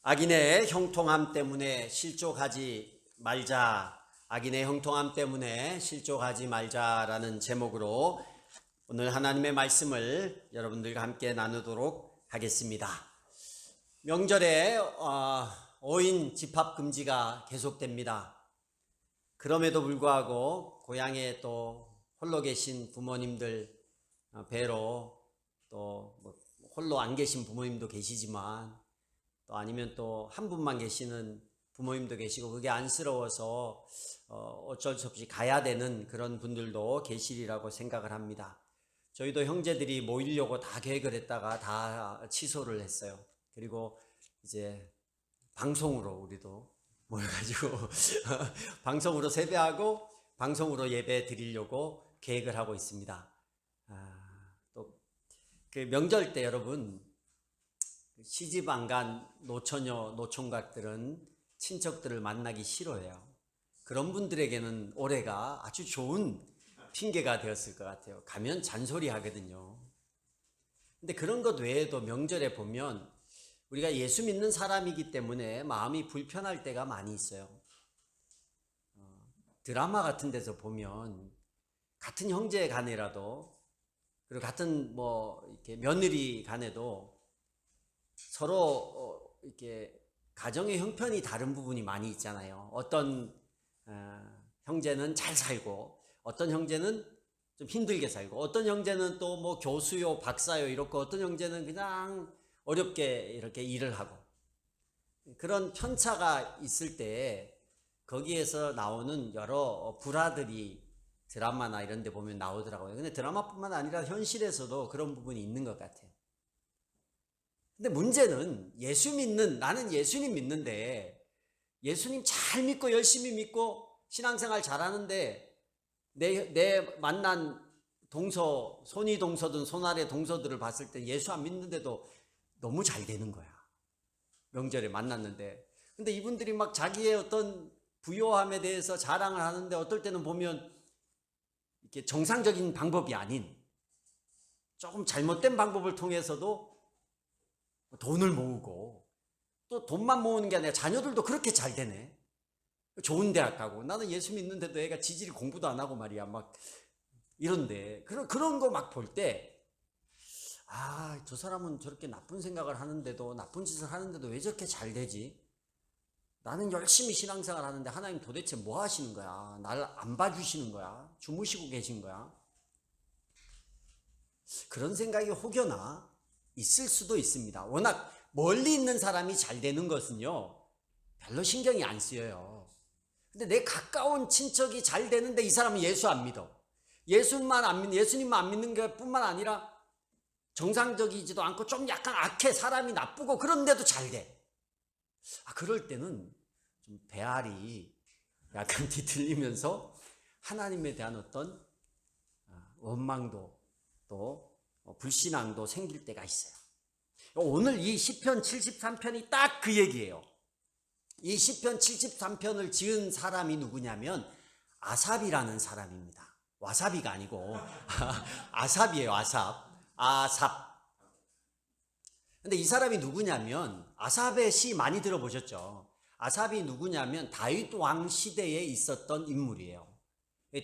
악인의 형통함 때문에 실족하지 말자. 악인의 형통함 때문에 실족하지 말자라는 제목으로 오늘 하나님의 말씀을 여러분들과 함께 나누도록 하겠습니다. 명절에 어인 집합 금지가 계속됩니다. 그럼에도 불구하고 고향에 또 홀로 계신 부모님들 뵈러 또 홀로 안 계신 부모님도 계시지만 또 아니면 또 한 분만 계시는 부모님도 계시고 그게 안쓰러워서 어쩔 수 없이 가야 되는 그런 분들도 계시리라고 생각을 합니다. 저희도 형제들이 모이려고 다 계획을 했다가 다 취소를 했어요. 그리고 이제 방송으로 우리도 모여가지고 방송으로 세배하고 방송으로 예배 드리려고 계획을 하고 있습니다. 또 그 명절 때 여러분 시집 안 간 노처녀, 노총각들은 친척들을 만나기 싫어해요. 그런 분들에게는 올해가 아주 좋은 핑계가 되었을 것 같아요. 가면 잔소리 하거든요. 근데 그런 것 외에도 명절에 보면 우리가 예수 믿는 사람이기 때문에 마음이 불편할 때가 많이 있어요. 드라마 같은 데서 보면 같은 형제 간에라도 그리고 같은 이렇게 며느리 간에도 서로 이렇게 가정의 형편이 다른 부분이 많이 있잖아요. 어떤 형제는 잘 살고 어떤 형제는 좀 힘들게 살고 어떤 형제는 또 교수요 박사요 이렇고 어떤 형제는 그냥 어렵게 이렇게 일을 하고 그런 편차가 있을 때 거기에서 나오는 여러 불화들이 드라마나 이런 데 보면 나오더라고요. 근데 드라마뿐만 아니라 현실에서도 그런 부분이 있는 것 같아요. 근데 문제는 나는 예수님 믿는데 예수님 잘 믿고 열심히 믿고 신앙생활 잘하는데 내 만난 손이 동서든 손아래 동서들을 봤을 때 예수 안 믿는데도 너무 잘 되는 거야. 명절에 만났는데. 근데 이분들이 막 자기의 어떤 부요함에 대해서 자랑을 하는데 어떨 때는 보면 이렇게 정상적인 방법이 아닌 조금 잘못된 방법을 통해서도 돈을 모으고 또 돈만 모으는 게 아니라 자녀들도 그렇게 잘 되네. 좋은 대학 가고 나는 예수 믿는데도 애가 지질이 공부도 안 하고 말이야 막 이런데 그런 거 막 볼 때 저 사람은 저렇게 나쁜 생각을 하는데도 나쁜 짓을 하는데도 왜 저렇게 잘 되지? 나는 열심히 신앙생활 하는데 하나님 도대체 뭐 하시는 거야? 날 안 봐주시는 거야? 주무시고 계신 거야? 그런 생각이 혹여나 있을 수도 있습니다. 워낙 멀리 있는 사람이 잘 되는 것은요 별로 신경이 안 쓰여요. 근데 내 가까운 친척이 잘 되는데 이 사람은 예수 안 믿어. 예수님만 안 믿는 것 뿐만 아니라 정상적이지도 않고 좀 약간 악해, 사람이 나쁘고 그런데도 잘 돼. 그럴 때는 좀 배알이 약간 뒤틀리면서 하나님에 대한 어떤 원망도 또 불신앙도 생길 때가 있어요. 오늘 이 시편 73편이 딱 그 얘기예요. 이 시편 73편을 지은 사람이 누구냐면 아삽이라는 사람입니다. 와사비가 아니고 아삽이에요. 아삽. 근데 이 사람이 누구냐면 아삽의 시 많이 들어보셨죠? 아삽이 누구냐면 다윗 왕 시대에 있었던 인물이에요.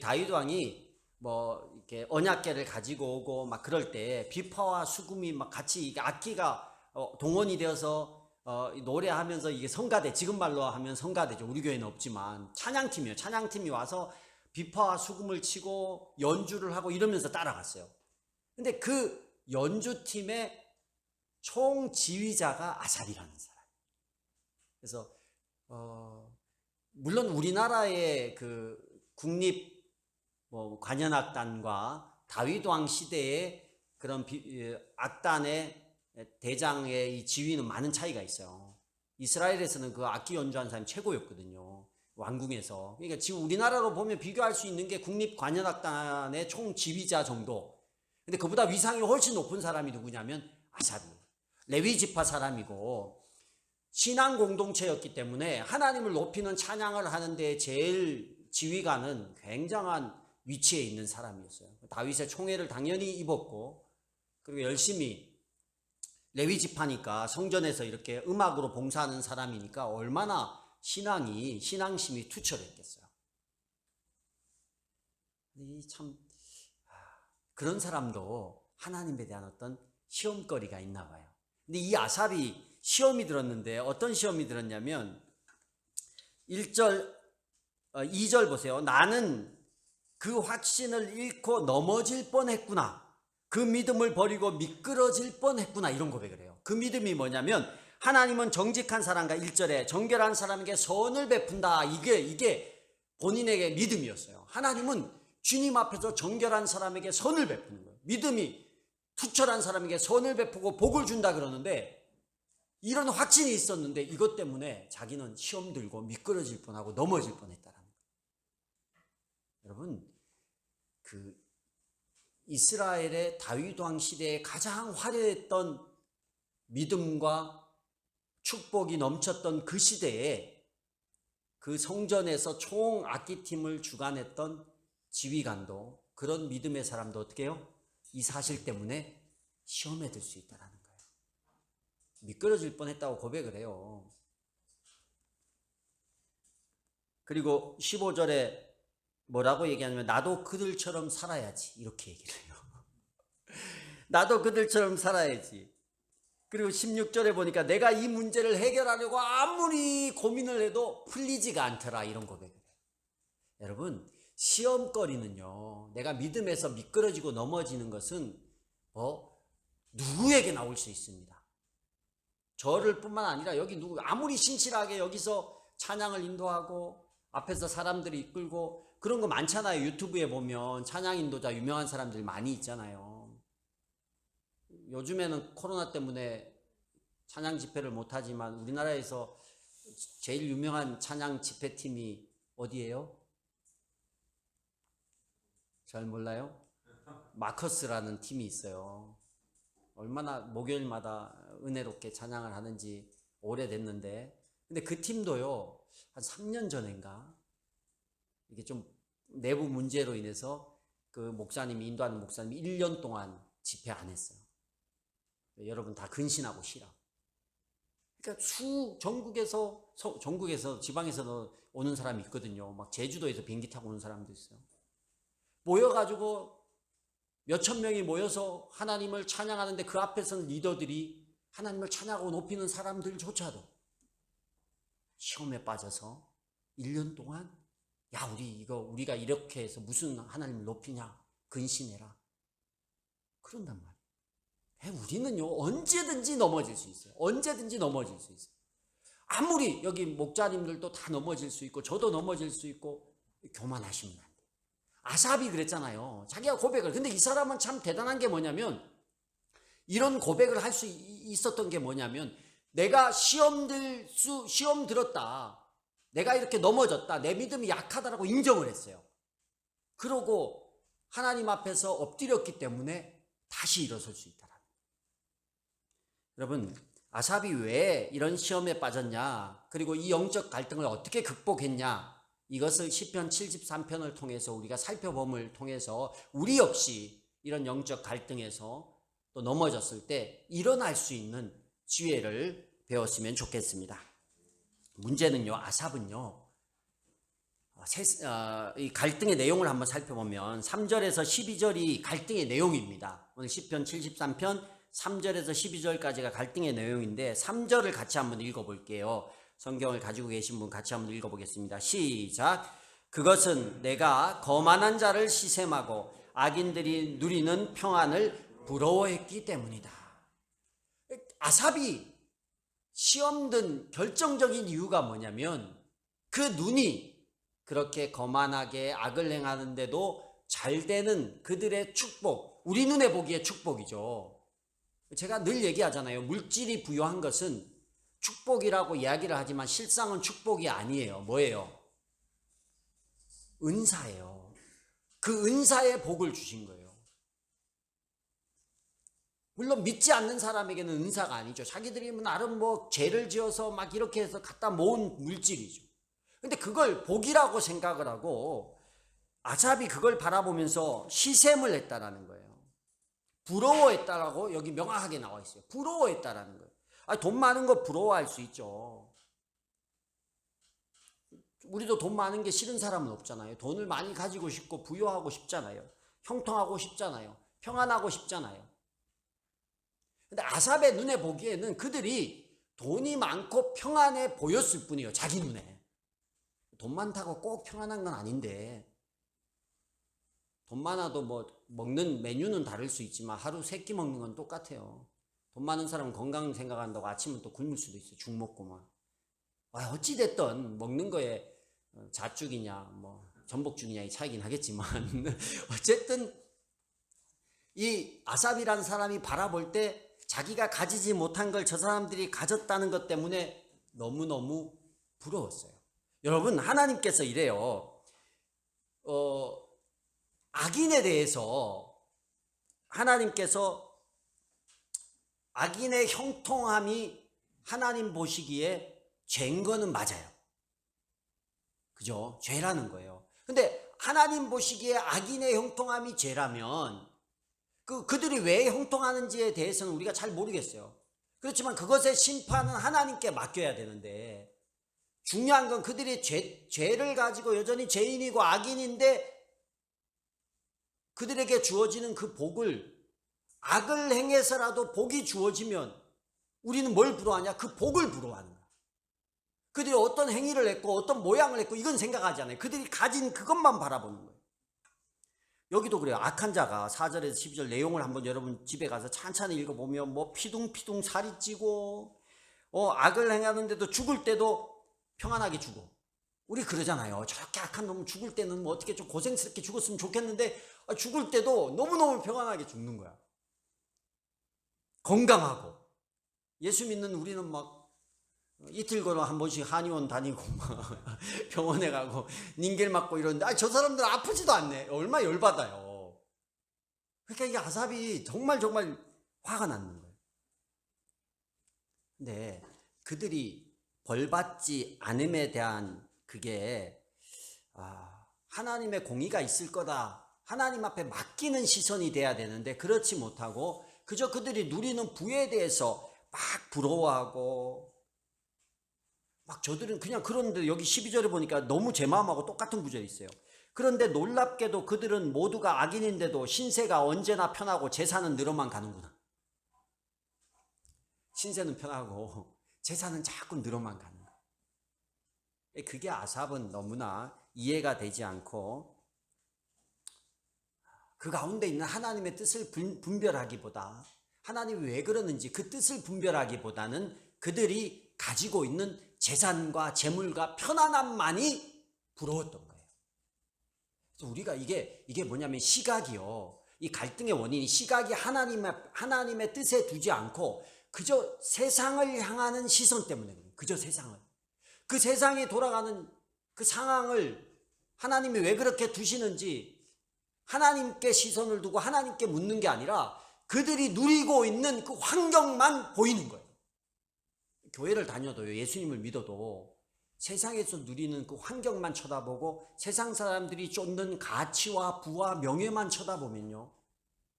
다윗 왕이 이렇게 언약궤를 가지고 오고 막 그럴 때 비파와 수금이 막 같이 악기가 동원이 되어서 노래하면서 이게 성가대, 지금 말로 하면 성가대죠. 우리 교회는 없지만 찬양팀이에요. 찬양팀이 와서 비파와 수금을 치고 연주를 하고 이러면서 따라갔어요. 근데 그 연주팀의 총지휘자가 아삽이라는 사람. 그래서 물론 우리나라의 그 국립 관현악단과 다윗 왕 시대의 그런 악단의 대장의 이 지위는 많은 차이가 있어요. 이스라엘에서는 그 악기 연주하는 사람이 최고였거든요. 왕궁에서. 그러니까 지금 우리나라로 보면 비교할 수 있는 게 국립 관현악단의 총지휘자 정도. 근데 그보다 위상이 훨씬 높은 사람이 누구냐면 아삽이에요. 레위 지파 사람이고 신앙 공동체였기 때문에 하나님을 높이는 찬양을 하는데 제일 지휘관은 굉장한 위치에 있는 사람이었어요. 다윗의 총애를 당연히 입었고 그리고 열심히 레위 지파니까 성전에서 이렇게 음악으로 봉사하는 사람이니까 얼마나 신앙심이 투철했겠어요. 참 그런 사람도 하나님에 대한 어떤 시험거리가 있나 봐요. 근데 이 아삽이 시험이 들었는데 어떤 시험이 들었냐면 2절 보세요. 나는 그 확신을 잃고 넘어질 뻔했구나. 그 믿음을 버리고 미끄러질 뻔했구나. 이런 고백을 해요. 그 믿음이 뭐냐면 하나님은 정직한 사람과 1절에 정결한 사람에게 선을 베푼다. 이게 본인에게 믿음이었어요. 하나님은 주님 앞에서 정결한 사람에게 선을 베푸는 거예요. 믿음이 투철한 사람에게 선을 베푸고 복을 준다 그러는데 이런 확신이 있었는데 이것 때문에 자기는 시험 들고 미끄러질 뻔하고 넘어질 뻔했다라는 거예요. 여러분, 그 이스라엘의 다윗 왕 시대에 가장 화려했던 믿음과 축복이 넘쳤던 그 시대에 그 성전에서 총 악기팀을 주관했던 지휘관도 그런 믿음의 사람도 어떻게 해요? 이 사실 때문에 시험에 들 수 있다라는 거예요. 미끄러질 뻔했다고 고백을 해요. 그리고 15절에 뭐라고 얘기하냐면 나도 그들처럼 살아야지 이렇게 얘기를 해요. 나도 그들처럼 살아야지. 그리고 16절에 보니까 내가 이 문제를 해결하려고 아무리 고민을 해도 풀리지가 않더라 이런 고백을 해요. 여러분, 시험거리는요, 내가 믿음에서 미끄러지고 넘어지는 것은 누구에게 나올 수 있습니다. 저를 뿐만 아니라 여기 아무리 신실하게 여기서 찬양을 인도하고 앞에서 사람들이 이끌고 그런 거 많잖아요. 유튜브에 보면 찬양 인도자 유명한 사람들 많이 있잖아요. 요즘에는 코로나 때문에 찬양 집회를 못하지만 우리나라에서 제일 유명한 찬양 집회팀이 어디예요? 잘 몰라요? 마커스라는 팀이 있어요. 얼마나 목요일마다 은혜롭게 찬양을 하는지 오래됐는데, 근데 그 팀도요 한 3년 전인가 이게 좀 내부 문제로 인해서 그 목사님이 인도하는 목사님이 1년 동안 집회 안 했어요. 여러분 다 근신하고 쉬라. 그러니까 전국에서 지방에서 오는 사람이 있거든요. 막 제주도에서 비행기 타고 오는 사람도 있어요. 모여가지고 몇천 명이 모여서 하나님을 찬양하는데 그 앞에서는 리더들이 하나님을 찬양하고 높이는 사람들조차도 시험에 빠져서 1년 동안 야 우리가 이렇게 해서 무슨 하나님을 높이냐 근신해라 그런단 말이에요. 우리는요 언제든지 넘어질 수 있어요. 언제든지 넘어질 수 있어요. 아무리 여기 목자님들도 다 넘어질 수 있고 저도 넘어질 수 있고 교만하시면 안 돼요. 아삽이 그랬잖아요. 자기가 고백을. 근데 이 사람은 참 대단한 게 뭐냐면 이런 고백을 할 수 있었던 게 뭐냐면 내가 시험 들었다. 내가 이렇게 넘어졌다. 내 믿음이 약하다라고 인정을 했어요. 그러고 하나님 앞에서 엎드렸기 때문에 다시 일어설 수 있다. 여러분, 아삽이 왜 이런 시험에 빠졌냐? 그리고 이 영적 갈등을 어떻게 극복했냐? 이것을 시편 73편을 통해서 우리가 살펴봄을 통해서 우리 역시 이런 영적 갈등에서 또 넘어졌을 때 일어날 수 있는 지혜를 배웠으면 좋겠습니다. 문제는요, 아삽은요, 이 갈등의 내용을 한번 살펴보면 3절에서 12절이 갈등의 내용입니다. 오늘 시편 73편 3절에서 12절까지가 갈등의 내용인데 3절을 같이 한번 읽어볼게요. 성경을 가지고 계신 분 같이 한번 읽어보겠습니다. 시작. 그것은 내가 거만한 자를 시샘하고 악인들이 누리는 평안을 부러워했기 때문이다. 아삽이 시험든 결정적인 이유가 뭐냐면 그 눈이 그렇게 거만하게 악을 행하는데도 잘 되는 그들의 축복, 우리 눈에 보기에 축복이죠. 제가 늘 얘기하잖아요. 물질이 부여한 것은 축복이라고 이야기를 하지만 실상은 축복이 아니에요. 뭐예요? 은사예요. 그 은사의 복을 주신 거예요. 물론 믿지 않는 사람에게는 은사가 아니죠. 자기들이 나름 죄를 지어서 막 이렇게 해서 갖다 모은 물질이죠. 근데 그걸 복이라고 생각을 하고 아삽이 그걸 바라보면서 시샘을 했다라는 거예요. 부러워했다라고 여기 명확하게 나와 있어요. 부러워했다라는 거예요. 돈 많은 거 부러워할 수 있죠. 우리도 돈 많은 게 싫은 사람은 없잖아요. 돈을 많이 가지고 싶고 부유하고 싶잖아요. 형통하고 싶잖아요. 평안하고 싶잖아요. 근데 아삽의 눈에 보기에는 그들이 돈이 많고 평안해 보였을 뿐이에요. 자기 눈에. 돈 많다고 꼭 평안한 건 아닌데, 돈 많아도 뭐 먹는 메뉴는 다를 수 있지만 하루 3끼 먹는 건 똑같아요. 돈 많은 사람은 건강 생각한다고 아침은 또 굶을 수도 있어요. 죽 먹고 막. 어찌됐든 먹는 거에 잣죽이냐 뭐 전복죽이냐 이 차이긴 하겠지만 어쨌든 이 아삽이라는 사람이 바라볼 때 자기가 가지지 못한 걸 저 사람들이 가졌다는 것 때문에 너무너무 부러웠어요. 여러분, 하나님께서 이래요. 악인에 대해서 하나님께서 악인의 형통함이 하나님 보시기에 죄인 거는 맞아요. 그죠? 죄라는 거예요. 근데 하나님 보시기에 악인의 형통함이 죄라면 그들이 왜 형통하는지에 대해서는 우리가 잘 모르겠어요. 그렇지만 그것의 심판은 하나님께 맡겨야 되는데, 중요한 건 그들이 죄를 가지고 여전히 죄인이고 악인인데 그들에게 주어지는 그 복을, 악을 행해서라도 복이 주어지면 우리는 뭘 부러워하냐? 그 복을 부러워하는 거야. 그들이 어떤 행위를 했고 어떤 모양을 했고 이건 생각하지 않아요. 그들이 가진 그것만 바라보는 거예요. 여기도 그래요. 악한 자가 4절에서 12절 내용을 한번 여러분 집에 가서 찬찬히 읽어보면 뭐 피둥피둥 살이 찌고 악을 행하는데도 죽을 때도 평안하게 죽어. 우리 그러잖아요. 저렇게 악한 놈은 죽을 때는 뭐 어떻게 좀 고생스럽게 죽었으면 좋겠는데 죽을 때도 너무너무 평안하게 죽는 거야. 건강하고. 예수 믿는 우리는 막 이틀 걸어 한 번씩 한의원 다니고 막 병원에 가고 닌겔 맞고 이러는데 저 사람들 아프지도 않네. 얼마나 열받아요. 그러니까 이게 아삽이 정말 화가 났는 거예요. 근데 그들이 벌받지 않음에 대한 그게 하나님의 공의가 있을 거다. 하나님 앞에 맡기는 시선이 돼야 되는데 그렇지 못하고 그저 그들이 누리는 부에 대해서 막 부러워하고 막 저들은 그냥 그런데 여기 12절에 보니까 너무 제 마음하고 똑같은 구절이 있어요. 그런데 놀랍게도 그들은 모두가 악인인데도 신세가 언제나 편하고 재산은 늘어만 가는구나. 신세는 편하고 재산은 자꾸 늘어만 가는 거야. 그게 아삽은 너무나 이해가 되지 않고 그 가운데 있는 하나님의 뜻을 분별하기보다 하나님이 왜 그러는지 그 뜻을 분별하기보다는 그들이 가지고 있는 재산과 재물과 편안함만이 부러웠던 거예요. 그래서 우리가 이게 뭐냐면 시각이요. 이 갈등의 원인이 시각이 하나님의 뜻에 두지 않고 그저 세상을 향하는 시선 때문에 그래요. 그저 세상을. 그 세상이 돌아가는 그 상황을 하나님이 왜 그렇게 두시는지 하나님께 시선을 두고 하나님께 묻는 게 아니라 그들이 누리고 있는 그 환경만 보이는 거예요. 교회를 다녀도요, 예수님을 믿어도 세상에서 누리는 그 환경만 쳐다보고 세상 사람들이 쫓는 가치와 부와 명예만 쳐다보면요,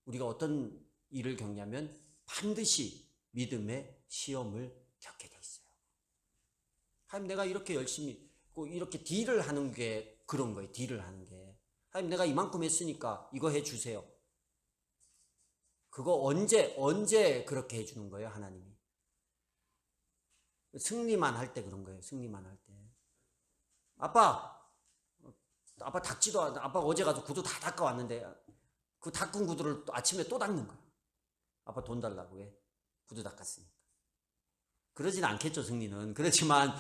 우리가 어떤 일을 겪냐면 반드시 믿음의 시험을 겪게 돼 있어요. 하나님, 내가 이렇게 열심히 이렇게 딜을 하는 게 그런 거예요. 딜을 하는 게. 하나님, 내가 이만큼 했으니까 이거 해주세요. 그거 언제 그렇게 해주는 거예요, 하나님이? 승리만 할 때 그런 거예요. 승리만 할 때. 아빠 닦지도 않아. 아빠 어제 가서 구두 다 닦아왔는데 그 닦은 구두를 아침에 또 닦는 거야. 아빠 돈 달라고. 왜? 구두 닦았으니까. 그러진 않겠죠, 승리는. 그렇지만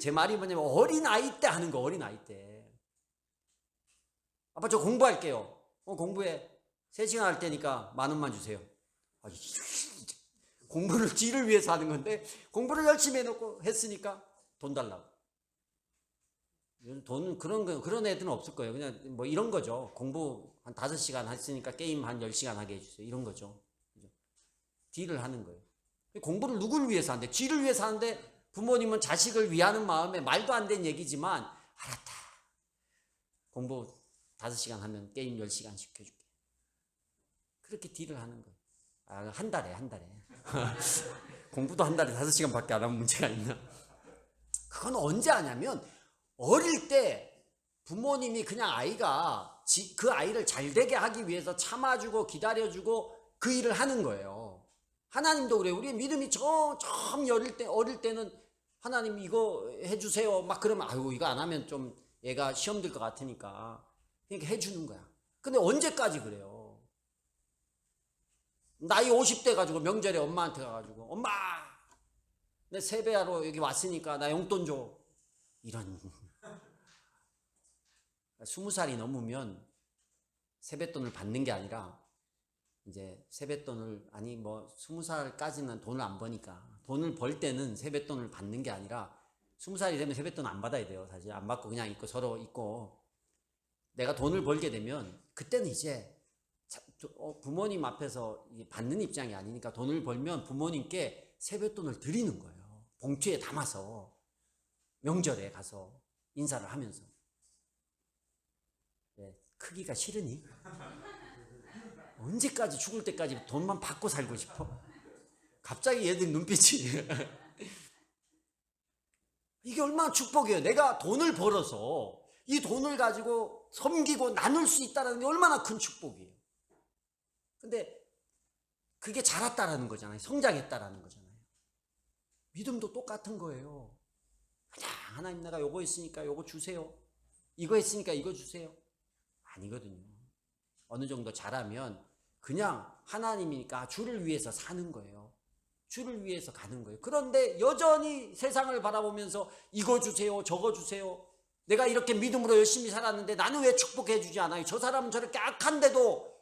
제 말이 뭐냐면 어린아이 때 하는 거, 어린아이 때. 아빠 저 공부할게요. 공부해. 3시간 할 테니까 10,000원만 주세요. 공부를 지를 위해서 하는 건데 공부를 열심히 해놓고 했으니까 돈 달라고. 돈 그런 애들은 없을 거예요. 그냥 뭐 이런 거죠. 공부 한 5시간 했으니까 게임 한 10시간 하게 해주세요. 이런 거죠. 딜을 하는 거예요. 공부를 누굴 위해서 하는데? 지를 위해서 하는데 부모님은 자식을 위하는 마음에 말도 안 되는 얘기지만 알았다. 공부 5시간 하면 게임 10시간 시켜줄게. 그렇게 딜을 하는 거예요. 한 달에. 공부도 한 달에 5시간밖에 안 하면 문제가 있나? 그건 언제 하냐면 어릴 때 부모님이 그냥 아이가 그 아이를 잘 되게 하기 위해서 참아주고 기다려주고 그 일을 하는 거예요. 하나님도 그래요. 우리 믿음이 좀 어릴 때는 하나님 이거 해주세요 막 그러면 아이고 이거 안 하면 좀 얘가 시험 들 것 같으니까 그러니까 해주는 거야. 근데 언제까지 그래요? 나이 50대 가지고 명절에 엄마한테 가가지고 엄마 내 세배하러 여기 왔으니까 나 용돈 줘. 이런 20살이 넘으면 세뱃돈을 받는 게 아니라 이제 세뱃돈을 아니 뭐 20살까지는 돈을 안 버니까 돈을 벌 때는 세뱃돈을 받는 게 아니라 20살이 되면 세뱃돈 안 받아야 돼요. 사실 안 받고 그냥 있고 서로 있고 내가 돈을 벌게 되면 그때는 이제 부모님 앞에서 받는 입장이 아니니까 돈을 벌면 부모님께 세뱃돈을 드리는 거예요. 봉투에 담아서 명절에 가서 인사를 하면서. 네, 크기가 싫으니? 언제까지 죽을 때까지 돈만 받고 살고 싶어? 갑자기 얘들 눈빛이 이게 얼마나 축복이에요. 내가 돈을 벌어서 이 돈을 가지고 섬기고 나눌 수 있다는 게 얼마나 큰 축복이에요. 근데 그게 자랐다라는 거잖아요. 성장했다라는 거잖아요. 믿음도 똑같은 거예요. 그냥 하나님 내가 요거 했으니까 요거 주세요. 이거 했으니까 이거 주세요. 아니거든요. 어느 정도 자라면 그냥 하나님이니까 주를 위해서 사는 거예요. 주를 위해서 가는 거예요. 그런데 여전히 세상을 바라보면서 이거 주세요, 저거 주세요. 내가 이렇게 믿음으로 열심히 살았는데 나는 왜 축복해 주지 않아요? 저 사람은 저렇게 악한데도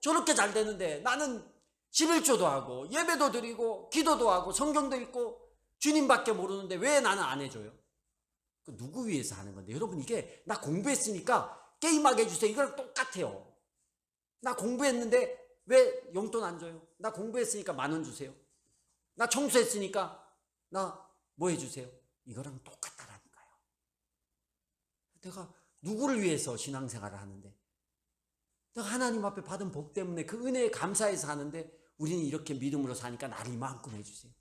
저렇게 잘 되는데 나는 11조도 하고 예배도 드리고 기도도 하고 성경도 읽고 주님밖에 모르는데 왜 나는 안 해줘요? 누구 위해서 하는 건데? 여러분 이게 나 공부했으니까 게임하게 해주세요. 이거랑 똑같아요. 나 공부했는데 왜 용돈 안 줘요? 나 공부했으니까 10,000원 주세요. 나 청소했으니까 나 뭐 해주세요? 이거랑 똑같다라니까요. 내가 누구를 위해서 신앙생활을 하는데 내가 하나님 앞에 받은 복 때문에 그 은혜에 감사해서 하는데 우리는 이렇게 믿음으로 사니까 나를 이만큼 해주세요.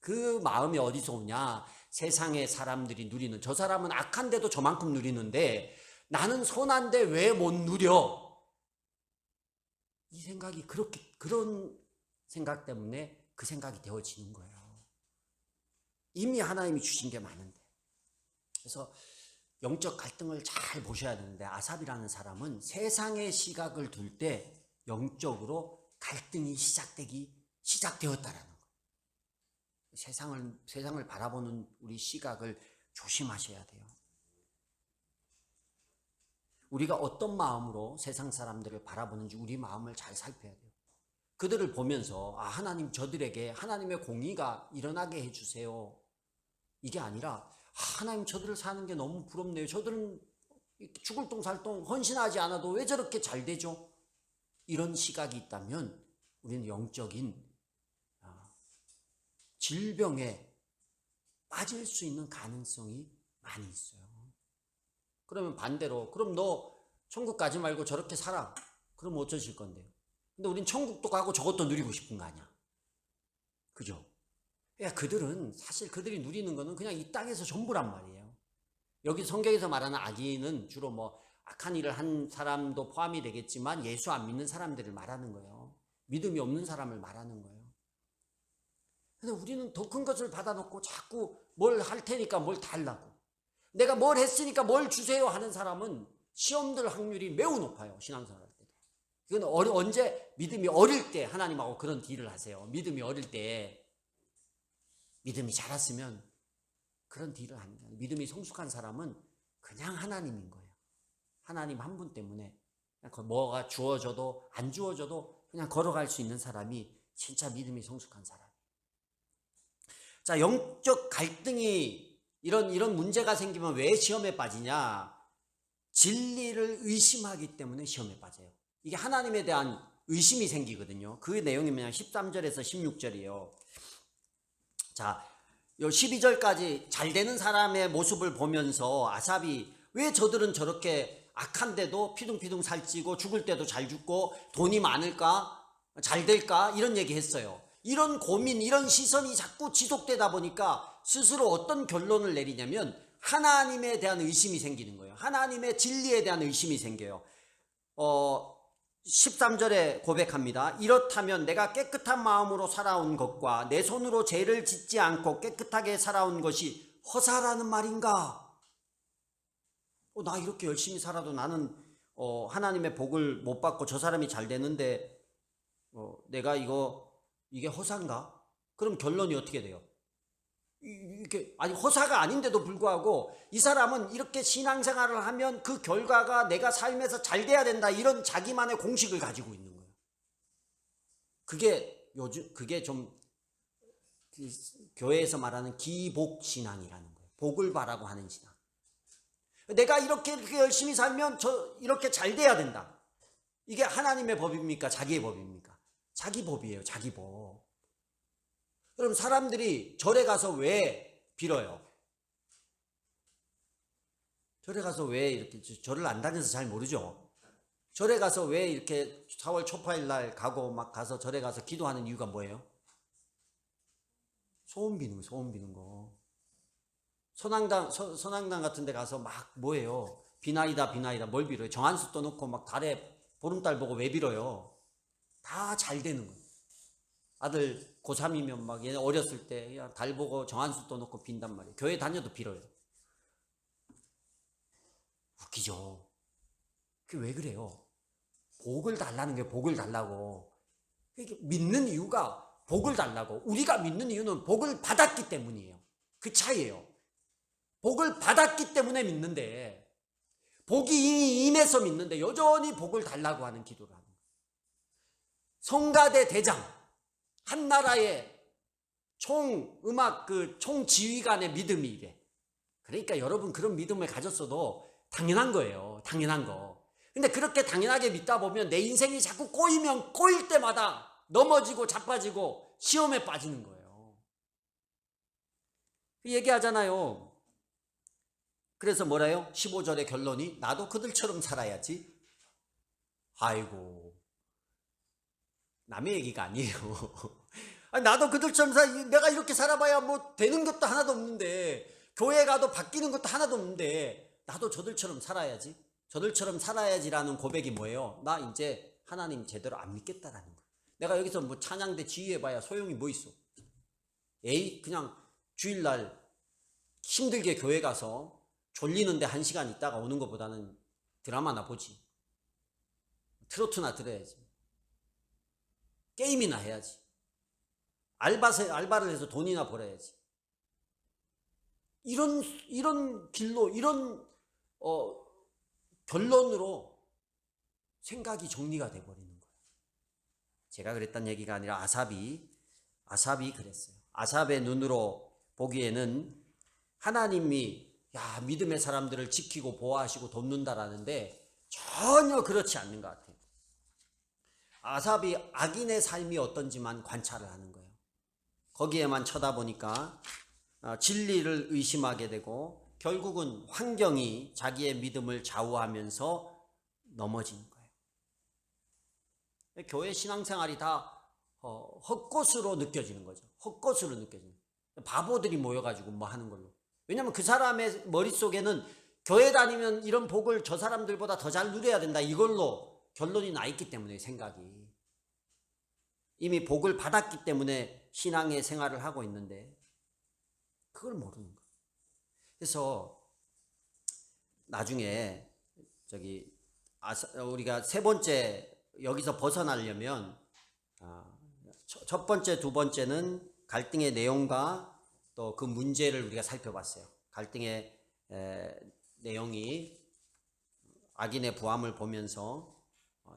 그 마음이 어디서 오냐? 세상의 사람들이 누리는 저 사람은 악한데도 저만큼 누리는데 나는 선한데 왜 못 누려? 이 생각이 그런 생각 때문에 그 생각이 되어지는 거예요. 이미 하나님이 주신 게 많은데. 그래서 영적 갈등을 잘 보셔야 되는데 아삽이라는 사람은 세상의 시각을 둘 때 영적으로 갈등이 시작되었다라는 거예요. 세상을 바라보는 우리 시각을 조심하셔야 돼요. 우리가 어떤 마음으로 세상 사람들을 바라보는지 우리 마음을 잘 살펴야 돼요. 그들을 보면서 하나님 저들에게 하나님의 공의가 일어나게 해주세요. 이게 아니라 하나님 저들을 사는 게 너무 부럽네요. 저들은 죽을 똥 살 똥 헌신하지 않아도 왜 저렇게 잘 되죠? 이런 시각이 있다면 우리는 영적인 질병에 빠질 수 있는 가능성이 많이 있어요. 그러면 반대로 그럼 너 천국 가지 말고 저렇게 살아. 그럼 어쩌실 건데요? 근데 우린 천국도 가고 저것도 누리고 싶은 거 아니야. 그죠? 사실 그들이 누리는 거는 그냥 이 땅에서 전부란 말이에요. 여기 성경에서 말하는 악인은 주로 뭐 악한 일을 한 사람도 포함이 되겠지만 예수 안 믿는 사람들을 말하는 거예요. 믿음이 없는 사람을 말하는 거예요. 근데 우리는 더 큰 것을 받아놓고 자꾸 뭘 할 테니까 뭘 달라고. 내가 뭘 했으니까 뭘 주세요 하는 사람은 시험 들 확률이 매우 높아요. 신앙생활 할 때도. 이건 언제 믿음이 어릴 때 하나님하고 그런 딜을 하세요. 믿음이 어릴 때 믿음이 자랐으면 그런 딜을 하는 거예요. 믿음이 성숙한 사람은 그냥 하나님인 거예요. 하나님 한 분 때문에 뭐가 주어져도 안 주어져도 그냥 걸어갈 수 있는 사람이 진짜 믿음이 성숙한 사람이에요. 자, 영적 갈등이 이런 문제가 생기면 왜 시험에 빠지냐? 진리를 의심하기 때문에 시험에 빠져요. 이게 하나님에 대한 의심이 생기거든요. 그 내용이 그냥 13절에서 16절이에요. 자, 12절까지 잘 되는 사람의 모습을 보면서 아삽이 왜 저들은 저렇게 악한데도 피둥피둥 살찌고 죽을 때도 잘 죽고 돈이 많을까? 잘 될까? 이런 얘기 했어요. 이런 고민, 이런 시선이 자꾸 지속되다 보니까 스스로 어떤 결론을 내리냐면 하나님에 대한 의심이 생기는 거예요. 하나님의 진리에 대한 의심이 생겨요. 13절에 고백합니다. 이렇다면 내가 깨끗한 마음으로 살아온 것과 내 손으로 죄를 짓지 않고 깨끗하게 살아온 것이 허사라는 말인가? 나 이렇게 열심히 살아도 나는 하나님의 복을 못 받고 저 사람이 잘 되는데 내가 이게 허사인가? 그럼 결론이 어떻게 돼요? 이렇게 아니 허사가 아닌데도 불구하고 이 사람은 이렇게 신앙생활을 하면 그 결과가 내가 삶에서 잘 돼야 된다, 이런 자기만의 공식을 가지고 있는 거예요. 그게 좀 교회에서 말하는 기복신앙이라는 거예요. 복을 바라고 하는 신앙. 내가 이렇게 열심히 살면 이렇게 잘 돼야 된다. 이게 하나님의 법입니까? 자기의 법입니까? 자기 법이에요. 자기 법. 그럼 사람들이 절에 가서 왜 빌어요? 절에 가서 왜 이렇게, 절을 안 다녀서 잘 모르죠. 절에 가서 왜 이렇게 4월 초파일 날 가고 막 가서 절에 가서 기도하는 이유가 뭐예요? 소원 비는 거. 선앙당 같은 데 가서 막 뭐예요? 비나이다 뭘 빌어요? 정한수 떠놓고 막 달에 보름달 보고 왜 빌어요? 다 잘 되는 거예요. 아들 고3이면 막 얘네 어렸을 때 달 보고 정한수 떠놓고 빈단 말이에요. 교회 다녀도 빌어요. 웃기죠? 그게 왜 그래요? 복을 달라는 게 복을 달라고. 믿는 이유가 복을 달라고. 우리가 믿는 이유는 복을 받았기 때문이에요. 그 차이예요. 복을 받았기 때문에 믿는데, 복이 임해서 믿는데 여전히 복을 달라고 하는 기도를 하는 거예요. 성가대 대장, 한 나라의 총지휘관의 믿음이 이래. 그러니까 여러분 그런 믿음을 가졌어도 당연한 거예요. 당연한 거. 근데 그렇게 당연하게 믿다 보면 내 인생이 자꾸 꼬일 때마다 넘어지고 자빠지고 시험에 빠지는 거예요. 얘기하잖아요. 그래서 뭐래요? 15절의 결론이 나도 그들처럼 살아야지. 아이고, 남의 얘기가 아니에요. 나도 그들처럼 내가 이렇게 살아봐야 뭐 되는 것도 하나도 없는데, 교회 가도 바뀌는 것도 하나도 없는데 나도 저들처럼 살아야지. 저들처럼 살아야지라는 고백이 뭐예요? 나 이제 하나님 제대로 안 믿겠다라는 거예요. 내가 여기서 뭐 찬양대 지휘해봐야 소용이 뭐 있어? 그냥 주일날 힘들게 교회 가서 졸리는데 1시간 있다가 오는 것보다는 드라마나 보지. 트로트나 들어야지. 게임이나 해야지. 알바를 해서 돈이나 벌어야지. 이런 길로, 이런 결론으로 생각이 정리가 돼버리는 거예요. 제가 그랬단 얘기가 아니라 아삽이 그랬어요. 아삽의 눈으로 보기에는 하나님이 믿음의 사람들을 지키고 보호하시고 돕는다라는데 전혀 그렇지 않는 것 같아요. 아삽이 악인의 삶이 어떤지만 관찰을 하는 거예요. 거기에만 쳐다보니까 진리를 의심하게 되고 결국은 환경이 자기의 믿음을 좌우하면서 넘어지는 거예요. 교회 신앙생활이 다 헛것으로 느껴지는 거죠. 헛것으로 느껴지는 거예요. 바보들이 모여가지고 뭐 하는 걸로. 왜냐하면 그 사람의 머릿속에는 교회 다니면 이런 복을 저 사람들보다 더 잘 누려야 된다, 이걸로 결론이 나 있기 때문에, 생각이 이미 복을 받았기 때문에 신앙의 생활을 하고 있는데 그걸 모르는 거예요. 그래서 나중에 우리가 세 번째 여기서 벗어나려면 첫 번째, 두 번째는 갈등의 내용과 또 그 문제를 우리가 살펴봤어요. 갈등의 내용이 악인의 부함을 보면서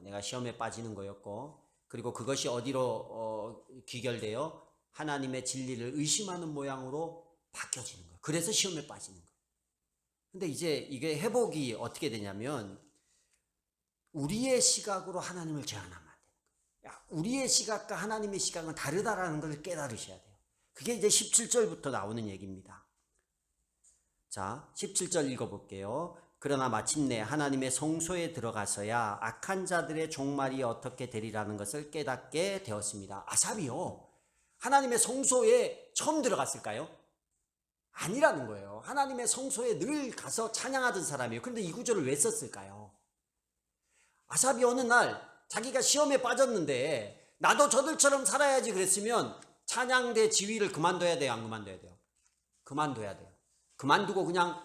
내가 시험에 빠지는 거였고, 그리고 그것이 어디로 귀결되어 하나님의 진리를 의심하는 모양으로 바뀌어지는 거예요. 그래서 시험에 빠지는 거예요. 근데 이제 이게 회복이 어떻게 되냐면 우리의 시각으로 하나님을 제한하면 안 돼요. 우리의 시각과 하나님의 시각은 다르다라는 걸 깨달으셔야 돼요. 그게 이제 17절부터 나오는 얘기입니다. 자, 17절 읽어볼게요. 그러나 마침내 하나님의 성소에 들어가서야 악한 자들의 종말이 어떻게 되리라는 것을 깨닫게 되었습니다. 아삽이요, 하나님의 성소에 처음 들어갔을까요? 아니라는 거예요. 하나님의 성소에 늘 가서 찬양하던 사람이에요. 그런데 이 구절을 왜 썼을까요? 아삽이 어느 날 자기가 시험에 빠졌는데 나도 저들처럼 살아야지 그랬으면 찬양대 지휘를 그만둬야 돼요, 안 그만둬야 돼요? 그만둬야 돼요. 그만두고 그냥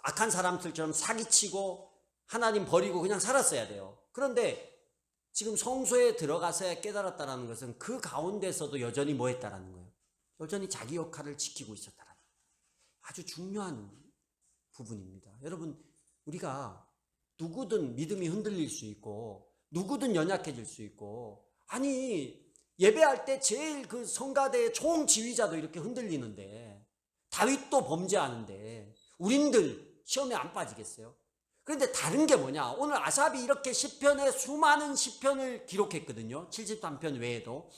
악한 사람들처럼 사기치고 하나님 버리고 그냥 살았어야 돼요. 그런데 지금 성소에 들어가서야 깨달았다는 것은 그 가운데서도 여전히 뭐 했다라는 거예요? 여전히 자기 역할을 지키고 있었다라는 거예요. 아주 중요한 부분입니다. 여러분, 우리가 누구든 믿음이 흔들릴 수 있고 누구든 연약해질 수 있고, 아니 예배할 때 제일 그 성가대의 총지휘자도 이렇게 흔들리는데, 다윗도 범죄하는데 우린들 시험에 안 빠지겠어요? 그런데 다른 게 뭐냐, 오늘 아삽이 이렇게 시편에 수많은 시편을 기록했거든요. 73편 외에도.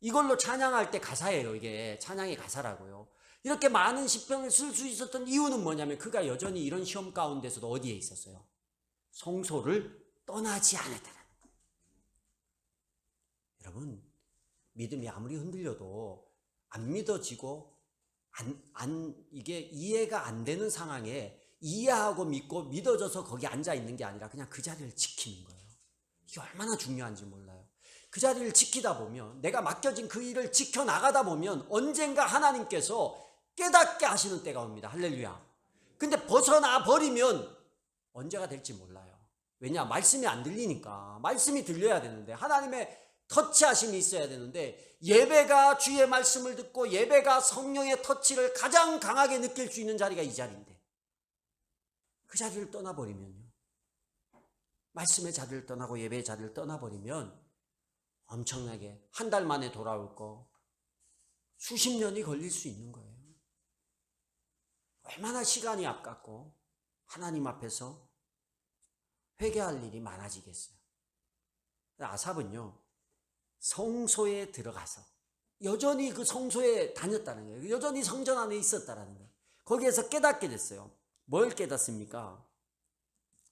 이걸로 찬양할 때 가사예요. 이게 찬양의 가사라고요. 이렇게 많은 시편을 쓸 수 있었던 이유는 뭐냐면 그가 여전히 이런 시험 가운데서도 어디에 있었어요? 성소를 떠나지 않았다는 거예요. 여러분, 믿음이 아무리 흔들려도 안 믿어지고 이게 이해가 안 되는 상황에 이해하고 믿고 믿어져서 거기 앉아 있는 게 아니라 그냥 그 자리를 지키는 거예요. 이게 얼마나 중요한지 몰라요. 그 자리를 지키다 보면, 내가 맡겨진 그 일을 지켜나가다 보면 언젠가 하나님께서 깨닫게 하시는 때가 옵니다. 할렐루야. 근데 벗어나 버리면 언제가 될지 몰라요. 왜냐? 말씀이 안 들리니까. 말씀이 들려야 되는데, 하나님의 터치하심이 있어야 되는데, 예배가 주의 말씀을 듣고 예배가 성령의 터치를 가장 강하게 느낄 수 있는 자리가 이 자리인데, 그 자리를 떠나버리면요, 말씀의 자리를 떠나고 예배의 자리를 떠나버리면 엄청나게 한 달 만에 돌아올 거 수십 년이 걸릴 수 있는 거예요. 얼마나 시간이 아깝고 하나님 앞에서 회개할 일이 많아지겠어요. 아삽은요, 성소에 들어가서 여전히 그 성소에 다녔다는 거예요. 여전히 성전 안에 있었다는 거예요. 거기에서 깨닫게 됐어요. 뭘 깨닫습니까?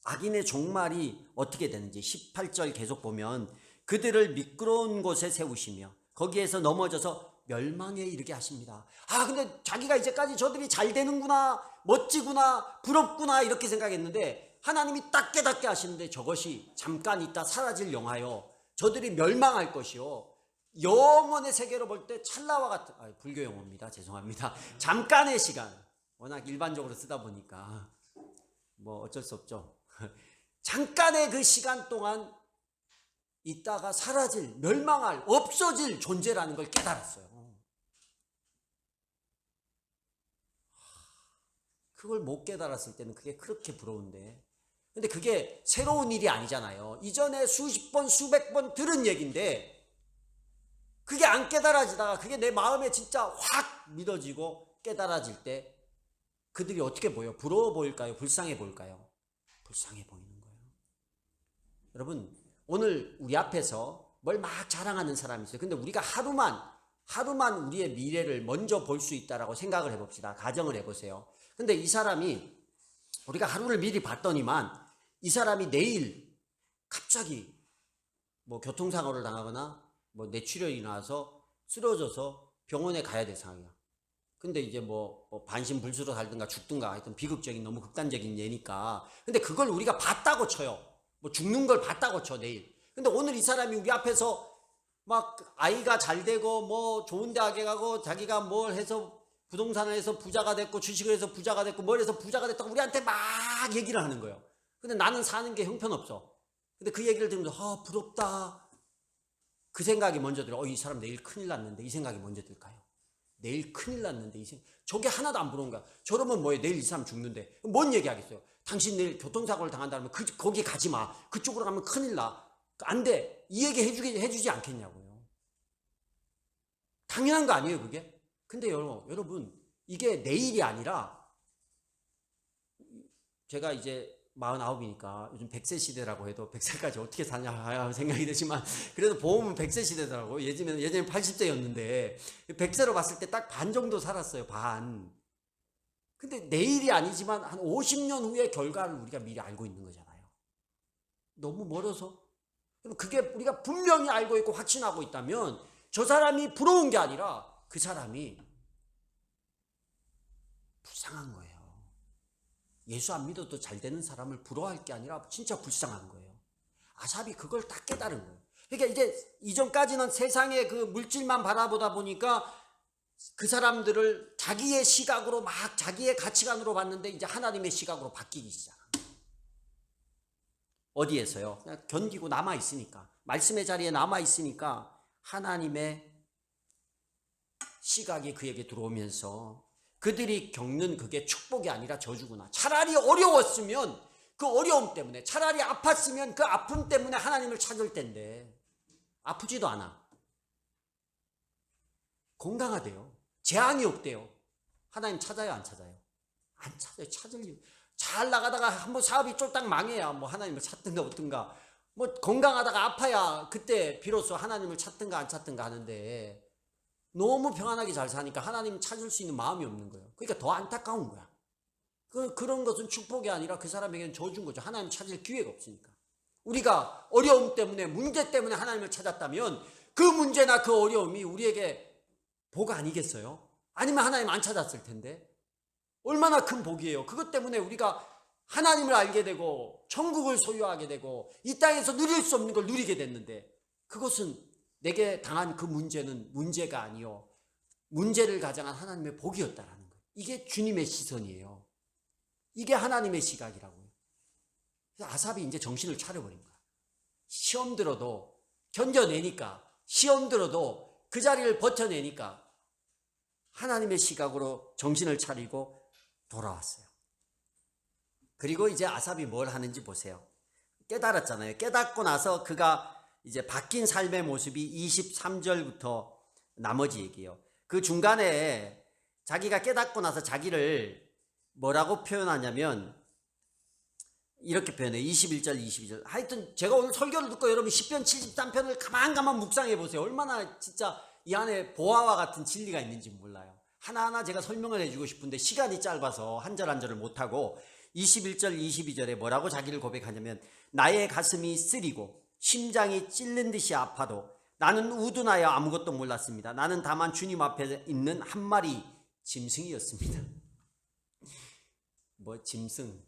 악인의 종말이 어떻게 되는지 18절 계속 보면, 그들을 미끄러운 곳에 세우시며 거기에서 넘어져서 멸망에 이르게 하십니다. 근데 자기가 이제까지 저들이 잘 되는구나, 멋지구나, 부럽구나 이렇게 생각했는데 하나님이 딱 깨닫게 하시는데, 저것이 잠깐 있다 사라질 영하여 저들이 멸망할 것이요, 영원의 세계로 볼 때 찰나와 같은, 불교 용어입니다. 죄송합니다. 잠깐의 시간, 워낙 일반적으로 쓰다 보니까 뭐 어쩔 수 없죠. 잠깐의 그 시간 동안 있다가 사라질, 멸망할, 없어질 존재라는 걸 깨달았어요. 그걸 못 깨달았을 때는 그게 그렇게 부러운데, 근데 그게 새로운 일이 아니잖아요. 이전에 수십 번 수백 번 들은 얘기인데 그게 안 깨달아지다가 그게 내 마음에 진짜 확 믿어지고 깨달아질 때 그들이 어떻게 보여? 부러워 보일까요? 불쌍해 보일까요? 불쌍해 보이는 거예요. 여러분, 오늘 우리 앞에서 뭘 막 자랑하는 사람이 있어요. 근데 우리가 하루만 우리의 미래를 먼저 볼 수 있다라고 생각을 해봅시다. 가정을 해보세요. 근데 이 사람이, 우리가 하루를 미리 봤더니만 이 사람이 내일 갑자기 뭐 교통사고를 당하거나 뭐 뇌출혈이 나서 쓰러져서 병원에 가야 될 상황이야. 근데 이제 뭐 반신불수로 살든가 죽든가 하여튼 비극적인, 너무 극단적인 예니까. 근데 그걸 우리가 봤다고 쳐요. 뭐 죽는 걸 봤다고 쳐, 내일. 근데 오늘 이 사람이 우리 앞에서 막 아이가 잘 되고 뭐 좋은 대학에 가고 자기가 뭘 해서 부동산을 해서 부자가 됐고 주식을 해서 부자가 됐고 뭘 해서 부자가 됐다고 우리한테 막 얘기를 하는 거예요. 근데 나는 사는 게 형편없어. 근데 그 얘기를 들으면서 부럽다, 그 생각이 먼저 들어. 이 사람 내일 큰일 났는데, 이 생각이 먼저 들까요? 내일 큰일 났는데 이 생각, 저게 하나도 안 부러운 거야. 저러면 뭐예요? 내일 이 사람 죽는데 뭔 얘기하겠어요? 당신 내일 교통사고를 당한다면 거기 가지 마. 그쪽으로 가면 큰일 나. 안 돼. 이 얘기 해주지 않겠냐고요. 당연한 거 아니에요, 그게? 근데 여러분, 이게 내일이 아니라, 제가 이제 49이니까 요즘 100세 시대라고 해도 100세까지 어떻게 사냐 생각이 되지만, 그래도 보험은 100세 시대더라고요. 예전에 80세였는데 100세로 봤을 때 딱 반 정도 살았어요. 반. 근데 내일이 아니지만 한 50년 후의 결과를 우리가 미리 알고 있는 거잖아요. 너무 멀어서. 그럼 그게 우리가 분명히 알고 있고 확신하고 있다면 저 사람이 부러운 게 아니라 그 사람이 불쌍한 거예요. 예수 안 믿어도 잘 되는 사람을 부러워할 게 아니라 진짜 불쌍한 거예요. 아삽이 그걸 딱 깨달은 거예요. 그러니까 이제 이전까지는 세상의 그 물질만 바라보다 보니까 그 사람들을 자기의 시각으로 막 자기의 가치관으로 봤는데 이제 하나님의 시각으로 바뀌기 시작합니다. 어디에서요? 그냥 견디고 남아있으니까, 말씀의 자리에 남아있으니까 하나님의 시각이 그에게 들어오면서 그들이 겪는 그게 축복이 아니라 저주구나. 차라리 어려웠으면 그 어려움 때문에, 차라리 아팠으면 그 아픔 때문에 하나님을 찾을 텐데 아프지도 않아. 건강하대요. 재앙이 없대요. 하나님 찾아요, 안 찾아요? 안 찾아요. 찾을 이유. 잘 나가다가 한번 사업이 쫄딱 망해야 뭐 하나님을 찾든가 어떤가, 뭐 건강하다가 아파야 그때 비로소 하나님을 찾든가 안 찾든가 하는데 너무 평안하게 잘 사니까 하나님 찾을 수 있는 마음이 없는 거예요. 그러니까 더 안타까운 거야. 그런 것은 축복이 아니라 그 사람에게는 저주인 거죠. 하나님 찾을 기회가 없으니까. 우리가 어려움 때문에, 문제 때문에 하나님을 찾았다면 그 문제나 그 어려움이 우리에게 복 아니겠어요? 아니면 하나님 안 찾았을 텐데. 얼마나 큰 복이에요. 그것 때문에 우리가 하나님을 알게 되고 천국을 소유하게 되고 이 땅에서 누릴 수 없는 걸 누리게 됐는데, 그것은 내게 당한 그 문제는 문제가 아니요 문제를 가장한 하나님의 복이었다라는 거예요. 이게 주님의 시선이에요. 이게 하나님의 시각이라고요. 그래서 아삽이 이제 정신을 차려버린 거야. 시험 들어도 견뎌내니까, 시험 들어도 그 자리를 버텨내니까 하나님의 시각으로 정신을 차리고 돌아왔어요. 그리고 이제 아삽이 뭘 하는지 보세요. 깨달았잖아요. 깨닫고 나서 그가 이제 바뀐 삶의 모습이 23절부터 나머지 얘기예요. 그 중간에 자기가 깨닫고 나서 자기를 뭐라고 표현하냐면 이렇게 표현해요. 21절, 22절. 하여튼 제가 오늘 설교를 듣고 여러분 10편, 73편을 가만 무상해 보세요. 얼마나 진짜 이 안에 보화와 같은 진리가 있는지 몰라요. 하나하나 제가 설명을 해주고 싶은데 시간이 짧아서 한 절 한 절을 못하고 21절, 22절에 뭐라고 자기를 고백하냐면 나의 가슴이 쓰리고 심장이 찔린 듯이 아파도 나는 우둔하여 아무것도 몰랐습니다. 나는 다만 주님 앞에 있는 한 마리 짐승이었습니다. 뭐 짐승.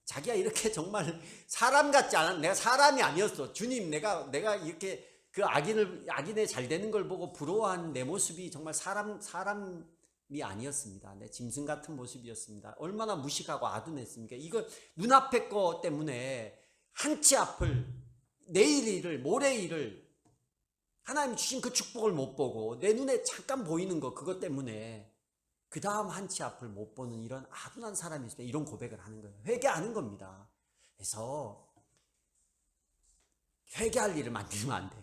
자기가 이렇게 정말 사람 같지 않아. 내가 사람이 아니었어. 주님, 내가 이렇게 그 악인의 잘 되는 걸 보고 부러워한 내 모습이 정말 사람이 아니었습니다. 내 짐승 같은 모습이었습니다. 얼마나 무식하고 아둔했습니까? 이거 눈앞의 거 때문에 한치 앞을, 내일 일을, 모레 일을, 하나님 주신 그 축복을 못 보고 내 눈에 잠깐 보이는 거, 그것 때문에 그 다음 한치 앞을 못 보는 이런 아둔한 사람이 있으면 이런 고백을 하는 거예요. 회개하는 겁니다. 그래서 회개할 일을 만들면 안 돼.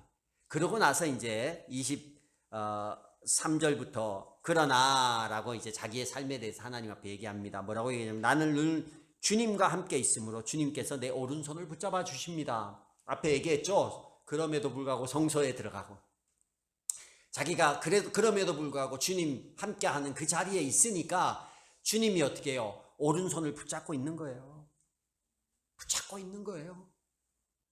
그러고 나서 이제 23절부터 그러나 라고 이제 자기의 삶에 대해서 하나님 앞에 얘기합니다. 뭐라고 얘기하냐면 나는 늘 주님과 함께 있으므로 주님께서 내 오른손을 붙잡아 주십니다. 앞에 얘기했죠. 그럼에도 불구하고 성소에 들어가고 자기가 그럼에도 불구하고 주님 함께하는 그 자리에 있으니까 주님이 어떻게 해요? 오른손을 붙잡고 있는 거예요. 붙잡고 있는 거예요.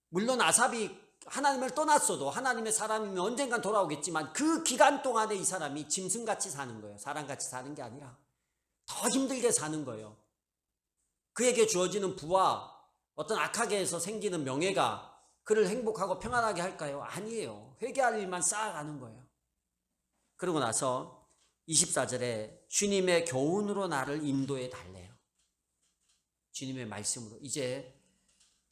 물론 아삽이 하나님을 떠났어도 하나님의 사람이면 언젠간 돌아오겠지만 그 기간 동안에 이 사람이 짐승같이 사는 거예요. 사람같이 사는 게 아니라 더 힘들게 사는 거예요. 그에게 주어지는 부와 어떤 악하게 해서 생기는 명예가 그를 행복하고 평안하게 할까요? 아니에요. 회개할 일만 쌓아가는 거예요. 그러고 나서 24절에 주님의 교훈으로 나를 인도해 달래요. 주님의 말씀으로. 이제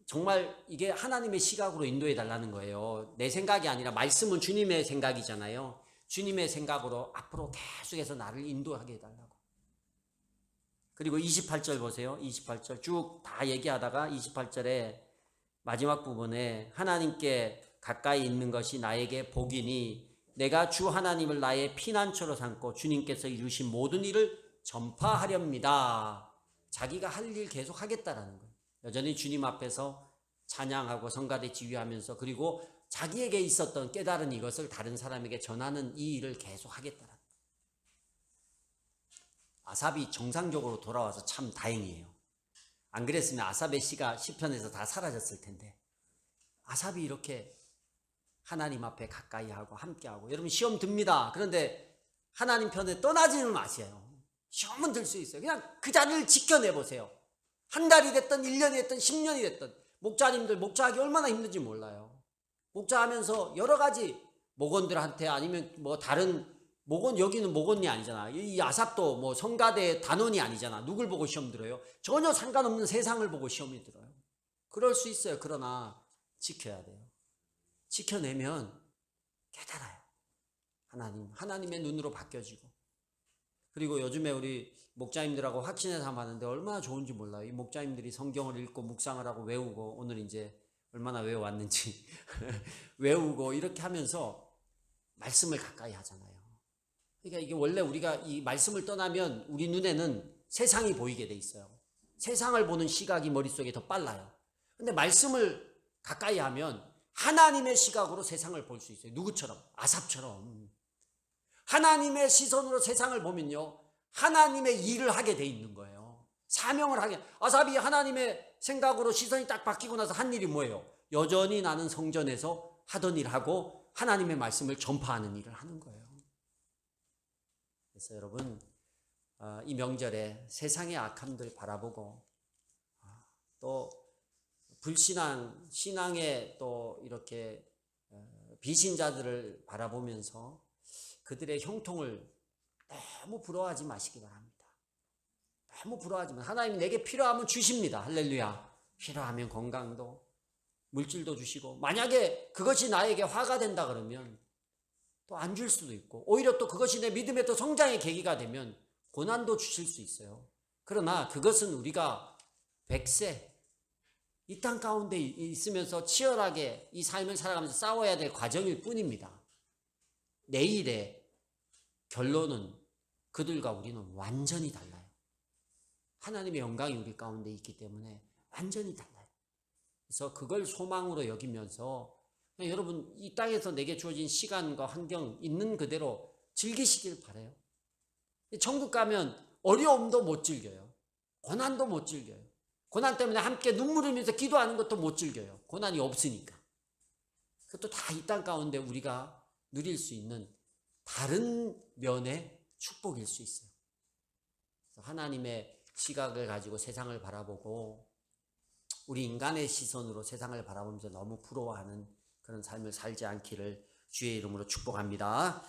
정말 이게 하나님의 시각으로 인도해 달라는 거예요. 내 생각이 아니라 말씀은 주님의 생각이잖아요. 주님의 생각으로 앞으로 계속해서 나를 인도하게 해달라고. 그리고 28절 보세요. 28절 쭉 다 얘기하다가 28절에 마지막 부분에 하나님께 가까이 있는 것이 나에게 복이니 내가 주 하나님을 나의 피난처로 삼고 주님께서 이루신 모든 일을 전파하렵니다. 자기가 할 일 계속 하겠다라는 거예요. 여전히 주님 앞에서 찬양하고 성가대 지휘하면서 그리고 자기에게 있었던 깨달은 이것을 다른 사람에게 전하는 이 일을 계속 하겠다라는 거예요. 아삽이 정상적으로 돌아와서 참 다행이에요. 안 그랬으면 아삽의 시가 시편에서 다 사라졌을 텐데, 아삽이 이렇게 하나님 앞에 가까이 하고 함께 하고, 여러분 시험 듭니다. 그런데 하나님 편에 떠나지는 마세요. 시험은 들 수 있어요. 그냥 그 자리를 지켜내 보세요. 한 달이 됐든 1년이 됐든 10년이 됐든. 목자님들 목자하기 얼마나 힘든지 몰라요. 목자하면서 여러 가지 목원들한테, 아니면 뭐 다른 목원, 여기는 목원이 아니잖아. 이 아삽도 뭐 성가대 단원이 아니잖아. 누굴 보고 시험 들어요? 전혀 상관없는 세상을 보고 시험이 들어요. 그럴 수 있어요. 그러나 지켜야 돼요. 지켜내면 깨달아요. 하나님의 눈으로 바뀌어지고. 그리고 요즘에 우리 목자님들하고 확신의 삶 하는데 얼마나 좋은지 몰라요. 이 목자님들이 성경을 읽고 묵상을 하고 외우고, 오늘 이제 얼마나 외워왔는지 외우고 이렇게 하면서 말씀을 가까이 하잖아요. 그러니까 이게 원래 우리가 이 말씀을 떠나면 우리 눈에는 세상이 보이게 돼 있어요. 세상을 보는 시각이 머릿속에 더 빨라요. 근데 말씀을 가까이 하면 하나님의 시각으로 세상을 볼 수 있어요. 누구처럼? 아삽처럼. 하나님의 시선으로 세상을 보면요, 하나님의 일을 하게 돼 있는 거예요. 사명을 하게. 아삽이 하나님의 생각으로 시선이 딱 바뀌고 나서 한 일이 뭐예요? 여전히 나는 성전에서 하던 일하고 하나님의 말씀을 전파하는 일을 하는 거예요. 그래서 여러분, 이 명절에 세상의 악함들 바라보고, 또 불신앙, 신앙의 또 이렇게 비신자들을 바라보면서 그들의 형통을 너무 부러워하지 마시기 바랍니다. 너무 부러워하지 마세요. 하나님 내게 필요하면 주십니다. 할렐루야. 필요하면 건강도, 물질도 주시고, 만약에 그것이 나에게 화가 된다 그러면 또 안 줄 수도 있고, 오히려 또 그것이 내 믿음의 또 성장의 계기가 되면 고난도 주실 수 있어요. 그러나 그것은 우리가 100세 이 땅 가운데 있으면서 치열하게 이 삶을 살아가면서 싸워야 될 과정일 뿐입니다. 내일의 결론은 그들과 우리는 완전히 달라요. 하나님의 영광이 우리 가운데 있기 때문에 완전히 달라요. 그래서 그걸 소망으로 여기면서 여러분, 이 땅에서 내게 주어진 시간과 환경 있는 그대로 즐기시길 바라요. 천국 가면 어려움도 못 즐겨요. 고난도 못 즐겨요. 고난 때문에 함께 눈물 흘리면서 기도하는 것도 못 즐겨요. 고난이 없으니까. 그것도 다 이 땅 가운데 우리가 누릴 수 있는 다른 면의 축복일 수 있어요. 그래서 하나님의 시각을 가지고 세상을 바라보고, 우리 인간의 시선으로 세상을 바라보면서 너무 부러워하는 그런 삶을 살지 않기를 주의 이름으로 축복합니다.